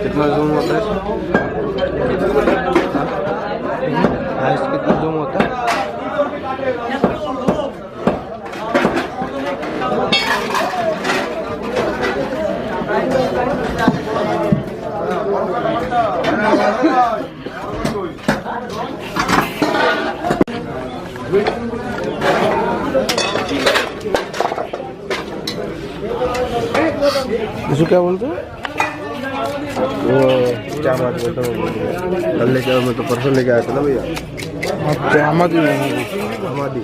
कितना जूम होता है? कितना जूम होता है? इसको क्या बोलते हैं? वो क्या बात बोलते हैं? कल लेके आया, मैं तो परसों लेके आया था ना भैया। आमादी आमादी।